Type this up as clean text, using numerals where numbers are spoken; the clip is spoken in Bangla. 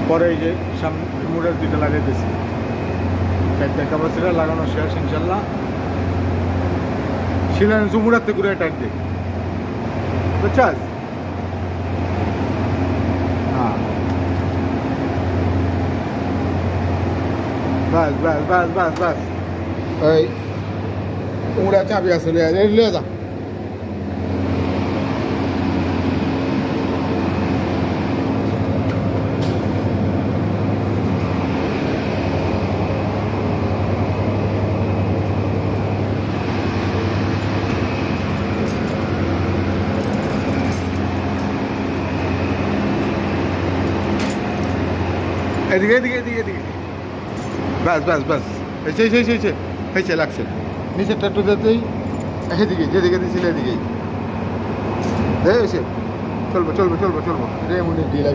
পরে এই যে সামনে মুড়ের দুইটা লাগিয়ে দিয়েছি, চারটা ক্যাপাসিটার লাগানো শেষ ইনশাল্লাহ। শিলান মুড়াতে ঘুরে টাইট দিই, বুঝছাস? হ্যাঁ, বাস বাস বাস বাস বাস। ওই উড়া চাবি আছে, লিয়ে যা। এদিকে এদিকে এদিকে এদিকে, বাস বাস বাস, হয়েছে লাগছে। নিচেরটা একটু যেতেই এদিকে, যেদিকে দিয়েছিল এদিকেই হয়েছে। চলবো চলবো চলবো চলবো, রে মনে ডিলা।